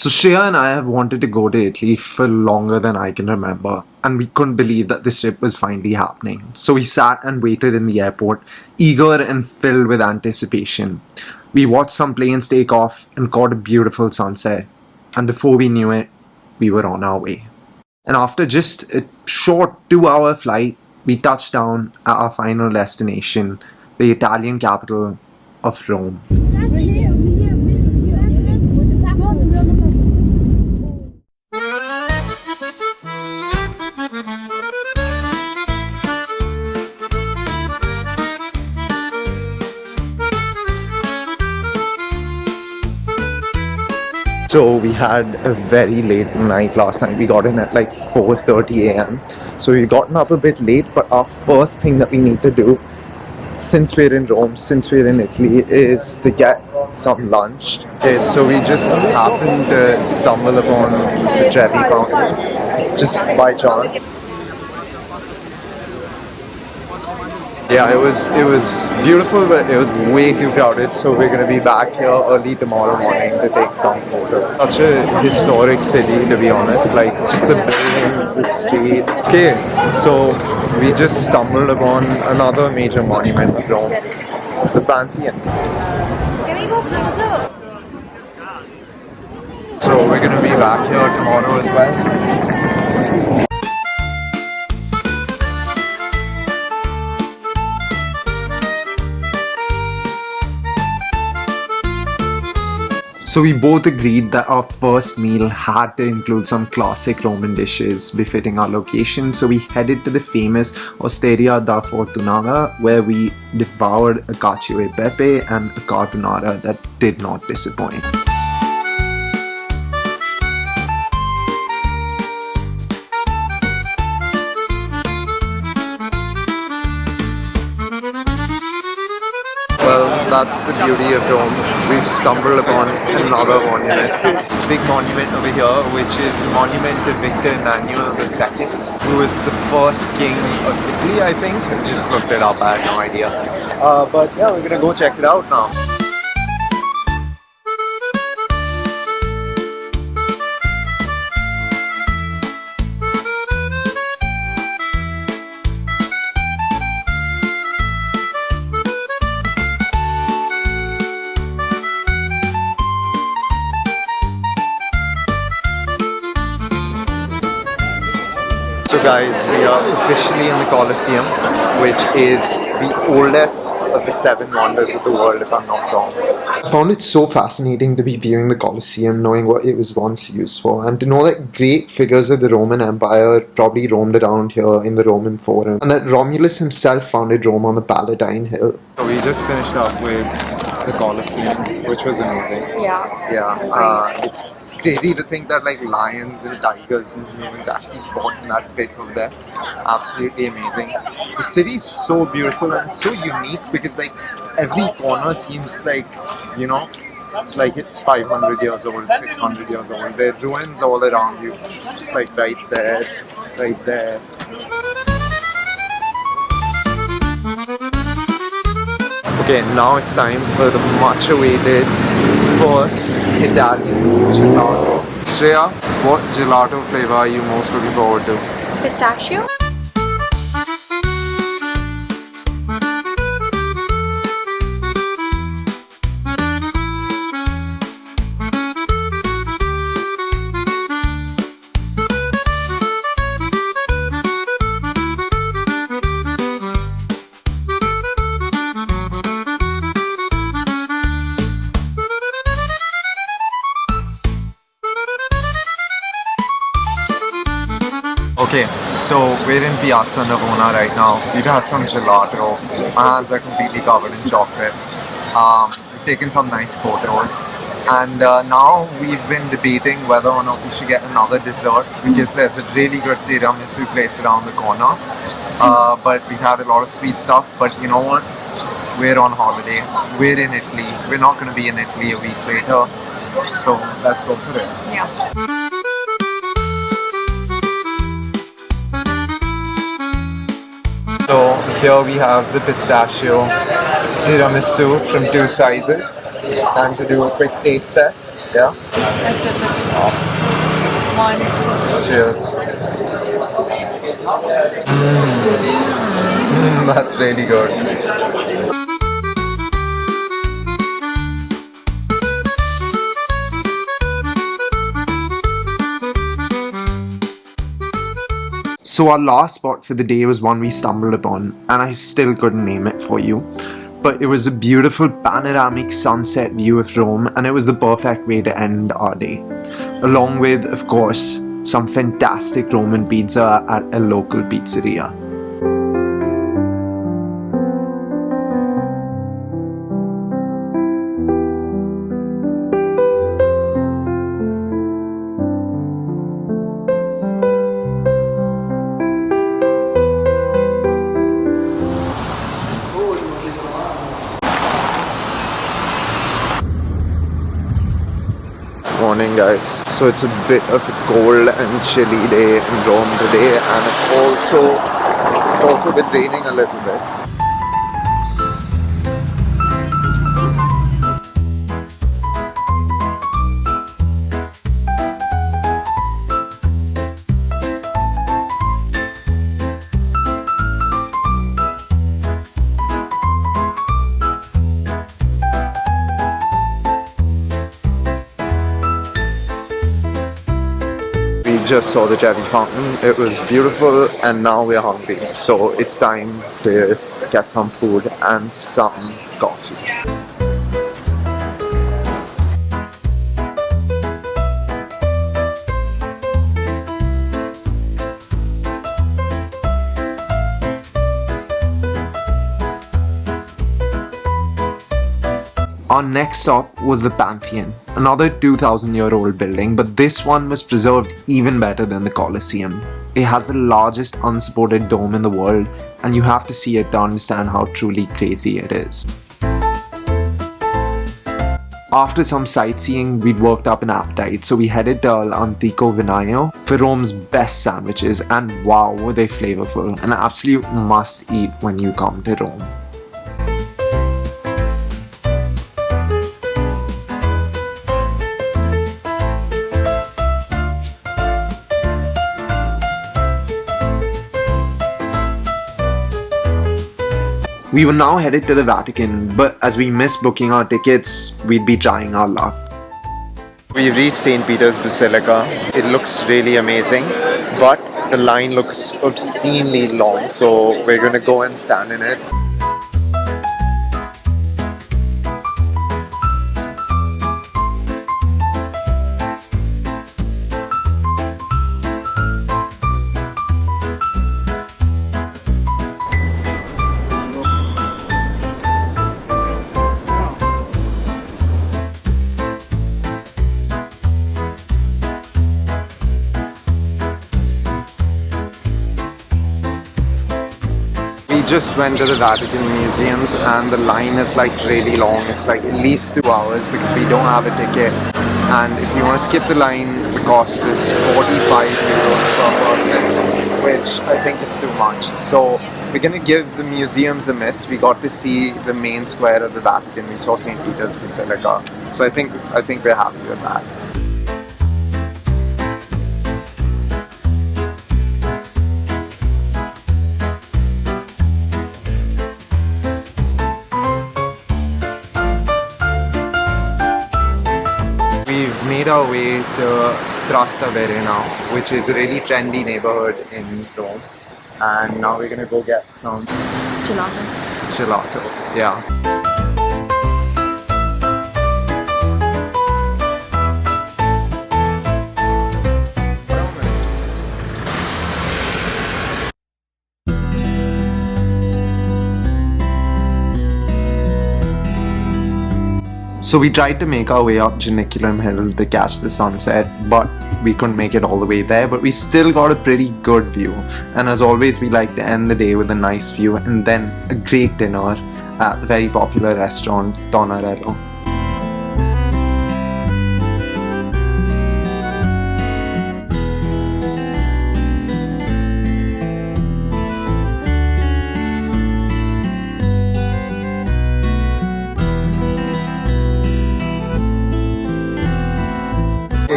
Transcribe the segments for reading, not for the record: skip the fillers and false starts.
So Shreya and I have wanted to go to Italy for longer than I can remember, and we couldn't believe that this trip was finally happening. So we sat and waited in the airport, eager and filled with anticipation. We watched some planes take off and caught a beautiful sunset, and before we knew it, we were on our way. And after just a short 2-hour flight, we touched down at our final destination, the Italian capital of Rome. So we had a very late night last night. We got in at like 4:30 a.m. So we've gotten up a bit late, but our first thing that we need to do, since we're in Rome, since we're in Italy, is to get some lunch. Okay, so we just happened to stumble upon the Trevi Fountain, just by chance. Yeah, it was beautiful, but it was way too crowded, so we're gonna be back here early tomorrow morning to take some photos. Such a historic city, to be honest, like just the buildings, the streets. Okay, so we just stumbled upon another major monument of Rome, the Pantheon. So we're gonna be back here tomorrow as well. So we both agreed that our first meal had to include some classic Roman dishes befitting our location. So we headed to the famous Osteria da Fortunata, where we devoured a cacio e pepe and a carbonara that did not disappoint. Well, that's the beauty of Rome. We've stumbled upon another monument. Big monument over here, which is the monument to Victor Emmanuel II, who was the first king of Italy, I think. I just looked it up, I had no idea. But yeah, we're gonna go check it out now. So guys, we are officially in the Colosseum, which is the oldest of the 7 wonders of the world, if I'm not wrong. I found it so fascinating to be viewing the Colosseum, knowing what it was once used for, and to know that great figures of the Roman Empire probably roamed around here in the Roman Forum, and that Romulus himself founded Rome on the Palatine Hill. So we just finished up with the Colosseum, which was amazing. Yeah. It's crazy to think that like lions and tigers and humans actually fought in that pit over there. Absolutely amazing. The city is so beautiful and so unique because like every corner seems like, you know, like it's 500 years old, 600 years old. There are ruins all around you, just like right there, right there. Okay, now it's time for the much awaited first Italian gelato. Shreya, what gelato flavor are you most looking forward to? Pistachio? Okay, so we're in Piazza Navona right now. We've had some gelato. My hands are completely covered in chocolate. We've taken some nice photos. And now we've been debating whether or not we should get another dessert because there's a really good tiramisu place around the corner. But we've had a lot of sweet stuff. But you know what? We're on holiday. We're in Italy. We're not going to be in Italy a week later. So let's go for it. Yeah. So here we have the pistachio tiramisu from 2 sizes and to do a quick taste test. Yeah? That's good. One. Cheers. That's really good. So our last spot for the day was one we stumbled upon, and I still couldn't name it for you. But it was a beautiful panoramic sunset view of Rome, and it was the perfect way to end our day. Along with, of course, some fantastic Roman pizza at a local pizzeria. Morning guys. So it's a bit of a cold and chilly day in Rome today, and it's also been raining a little bit. We just saw the Trevi Fountain. It was beautiful, and now we're hungry. So it's time to get some food and some coffee. Our next stop was the Pantheon, another 2,000-year-old building, but this one was preserved even better than the Colosseum. It has the largest unsupported dome in the world, and you have to see it to understand how truly crazy it is. After some sightseeing, we'd worked up an appetite, so we headed to El Antico Vinaio for Rome's best sandwiches, and wow, were they flavorful. An absolute must-eat when you come to Rome. We were now headed to the Vatican, but as we missed booking our tickets, we'd be trying our luck. We reached St. Peter's Basilica. It looks really amazing, but the line looks obscenely long, so we're gonna go and stand in it. We just went to the Vatican museums, and the line is like really long. It's like at least 2 hours because we don't have a ticket. And if you want to skip the line, the cost is 45 euros per person, which I think is too much. So we're gonna give the museums a miss. We got to see the main square of the Vatican. We saw St. Peter's Basilica. So I think we're happy with that. We've made our way to Trastevere now, which is a really trendy neighborhood in Rome. And now we're gonna go get some gelato. Yeah. So we tried to make our way up Janiculum Hill to catch the sunset, but we couldn't make it all the way there, but we still got a pretty good view. And as always, we like to end the day with a nice view and then a great dinner at the very popular restaurant Tonarello.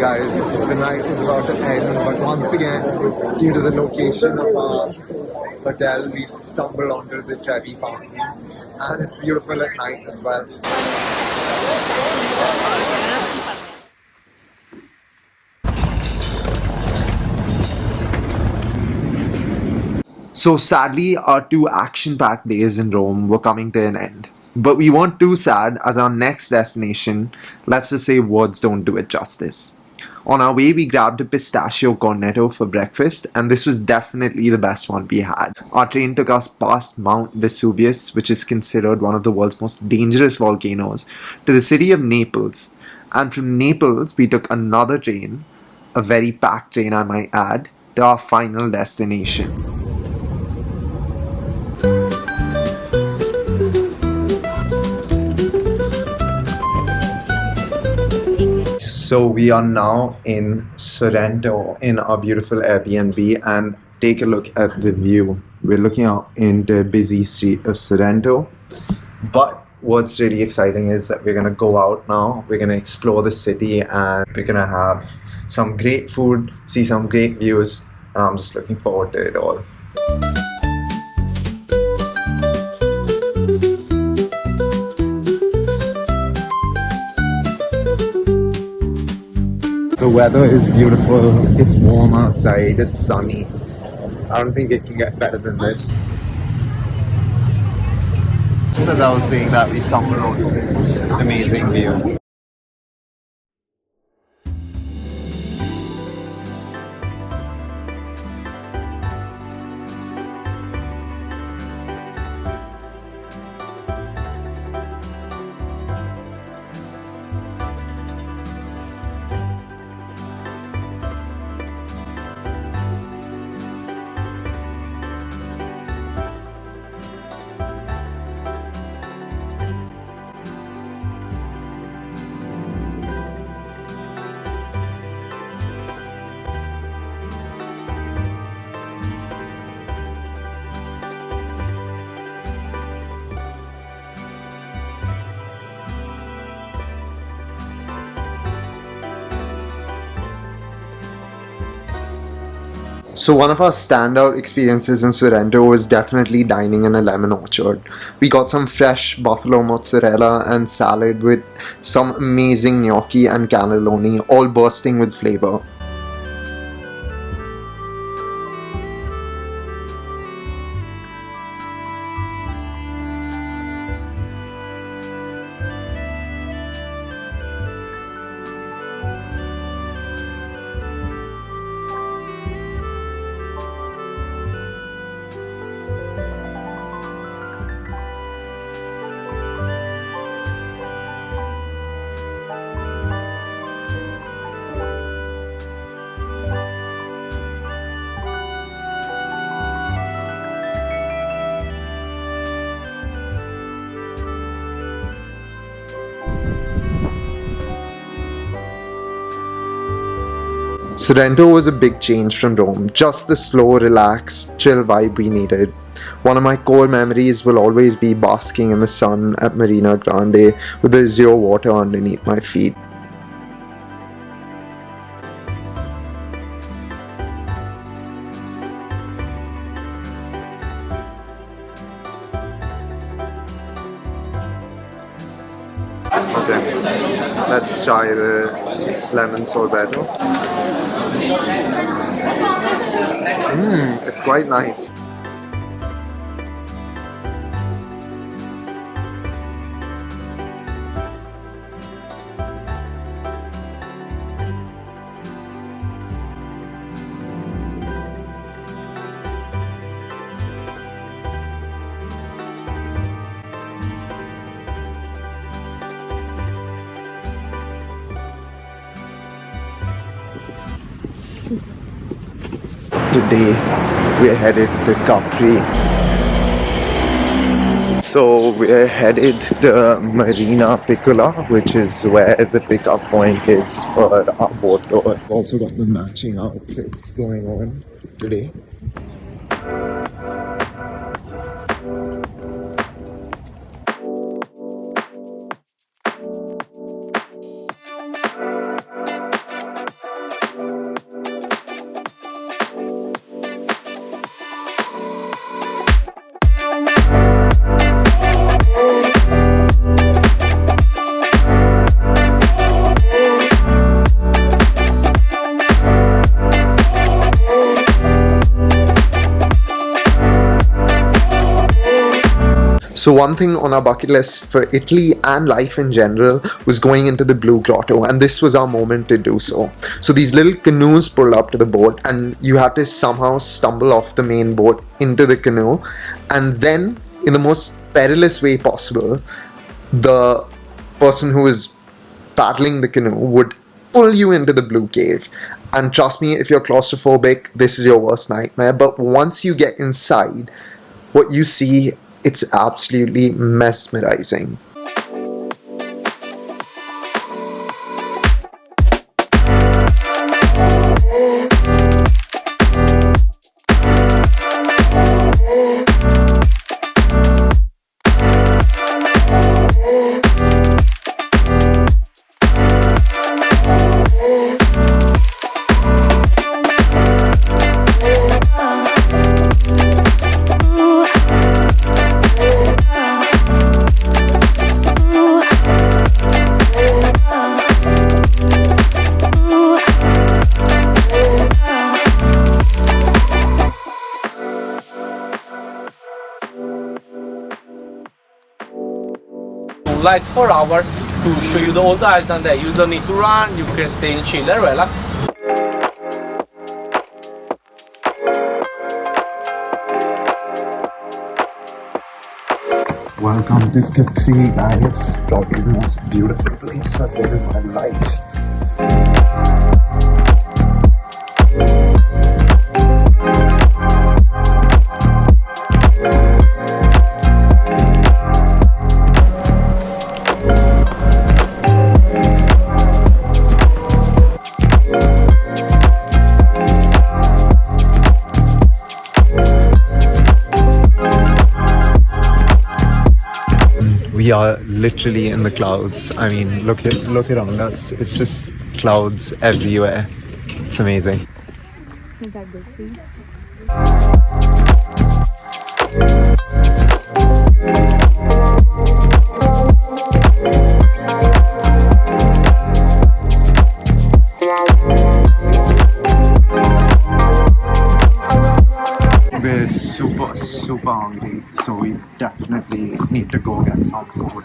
guys, the night is about to end, but once again, due to the location of our hotel, we've stumbled onto the Trevi Fountain, and it's beautiful at night as well. So sadly, our 2 action-packed days in Rome were coming to an end. But we weren't too sad, as our next destination, let's just say words don't do it justice. On our way, we grabbed a pistachio cornetto for breakfast, and this was definitely the best one we had. Our train took us past Mount Vesuvius, which is considered one of the world's most dangerous volcanoes, to the city of Naples. And from Naples, we took another train, a very packed train I might add, to our final destination. So we are now in Sorrento in our beautiful Airbnb, and take a look at the view. We're looking out into a busy street of Sorrento. But what's really exciting is that we're gonna go out now. We're gonna explore the city, and we're gonna have some great food, see some great views, and I'm just looking forward to it all. The weather is beautiful, it's warm outside, it's sunny. I don't think it can get better than this. Just as I was saying that, we stumbled onto this amazing view. So one of our standout experiences in Sorrento was definitely dining in a lemon orchard. We got some fresh buffalo mozzarella and salad with some amazing gnocchi and cannelloni, all bursting with flavor. Sorrento was a big change from Rome, just the slow, relaxed, chill vibe we needed. One of my core memories will always be basking in the sun at Marina Grande with the azure water underneath my feet. Okay, let's try the lemon sorbetto. It's quite nice. Today we're headed to Capri. So we're headed to Marina Piccola, which is where the pickup point is for our boat tour. Also got the matching outfits going on today. So one thing on our bucket list for Italy and life in general was going into the Blue Grotto, and this was our moment to do so. So these little canoes pulled up to the boat, and you had to somehow stumble off the main boat into the canoe, and then in the most perilous way possible, the person who is paddling the canoe would pull you into the blue cave. And trust me, if you're claustrophobic, this is your worst nightmare. But once you get inside, what you see, it's absolutely mesmerizing. Like 4 hours to show you the old island there. You don't need to run, you can stay in chill and relax. Welcome to Capri, guys. Probably the most beautiful place I've been in my life. We are literally in the clouds. I mean, look around us. It's just clouds everywhere. It's amazing. Is that good for you? We're super hungry, so we definitely need to go get some food.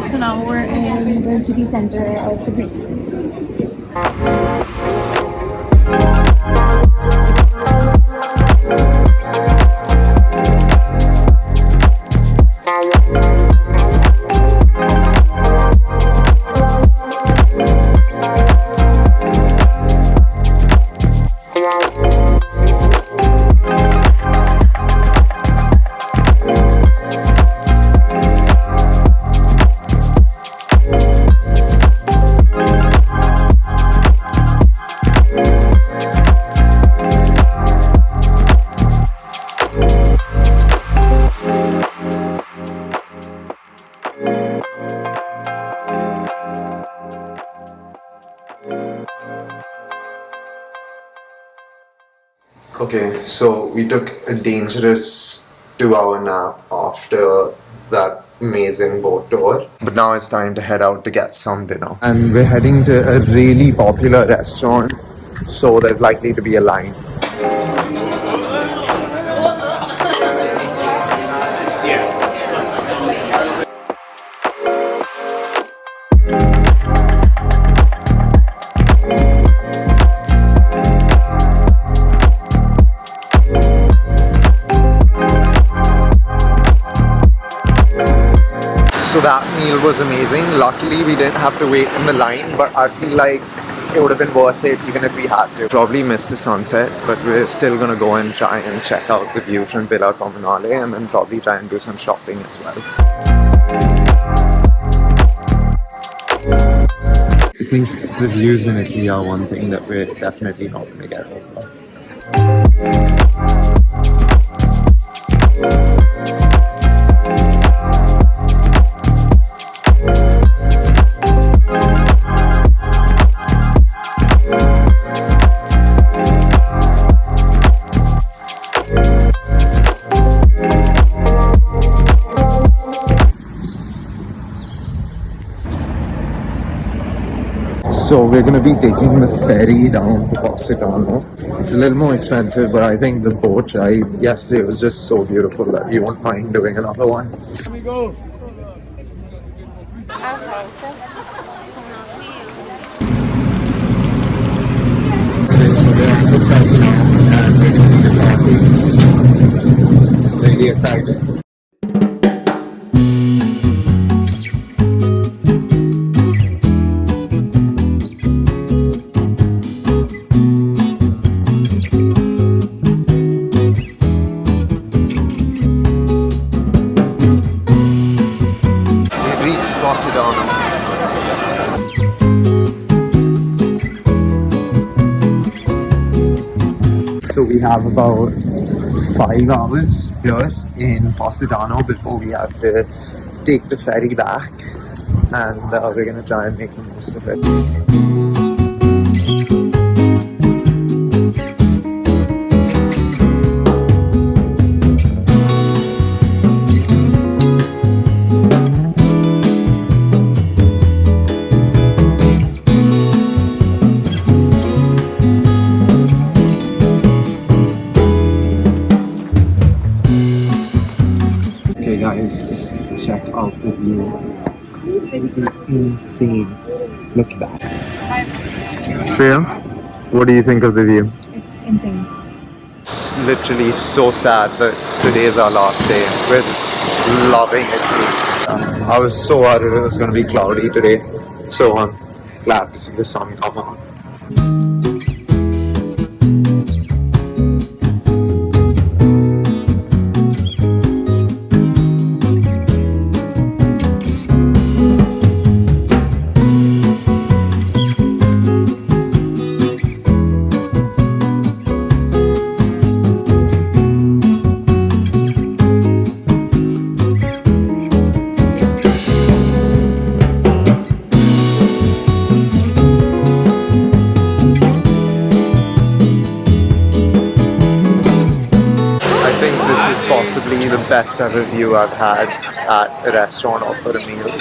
So now we're in the city center of Capri. Okay, so we took a dangerous 2-hour nap after that amazing boat tour. But now it's time to head out to get some dinner. And we're heading to a really popular restaurant, so there's likely to be a line. So that meal was amazing. Luckily we didn't have to wait in the line, but I feel like it would have been worth it even if we had to. Probably missed the sunset, but we're still gonna go and try and check out the view from Villa Comunale and then probably try and do some shopping as well. I think the views in Italy are one thing that we're definitely not gonna get over. So we're gonna be taking the ferry down to Positano. It's a little more expensive, but I think the boat ride yesterday was just so beautiful that we won't mind doing another one. Here we go. Okay, so we're on the ferry now and we're gonna be departing. It's really exciting. Positano. So we have about 5 hours here in Positano before we have to take the ferry back, and we're gonna try and make the most of it. Okay guys, just check out the view. It's insane. Look at that. Shreya, what do you think of the view? It's insane. It's literally so sad that today is our last day. We're just loving it. I was so worried it was going to be cloudy today, so I'm glad to see the sun come out. This is possibly the best ever view I've had at a restaurant or for a meal.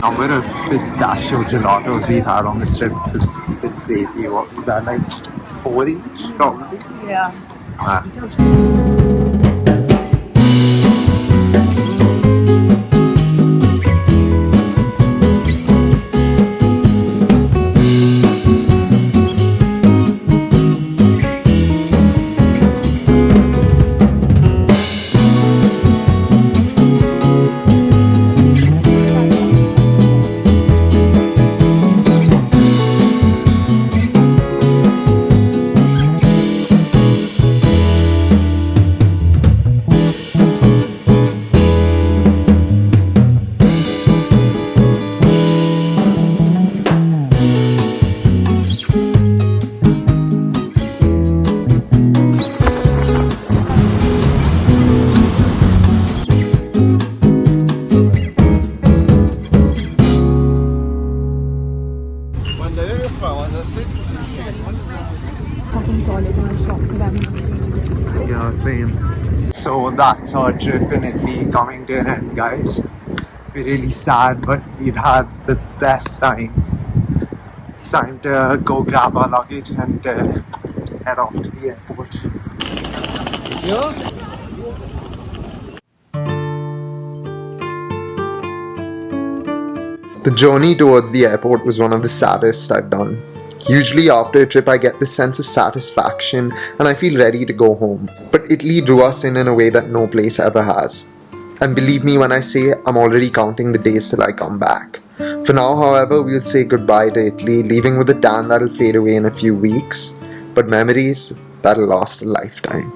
Number of pistachio gelatos we've had on this trip is a bit crazy. What was that, like 4 each probably? Yeah. Fucking toilet in a shop for them. Yeah, same. So that's our trip in Italy coming to an end, guys. We're really sad, but we've had the best time. It's time to go grab our luggage and head off to the airport. Yeah? The journey towards the airport was one of the saddest I've done. Usually after a trip I get this sense of satisfaction and I feel ready to go home. But Italy drew us in a way that no place ever has. And believe me when I say I'm already counting the days till I come back. For now, however, we'll say goodbye to Italy, leaving with a tan that'll fade away in a few weeks, but memories that'll last a lifetime.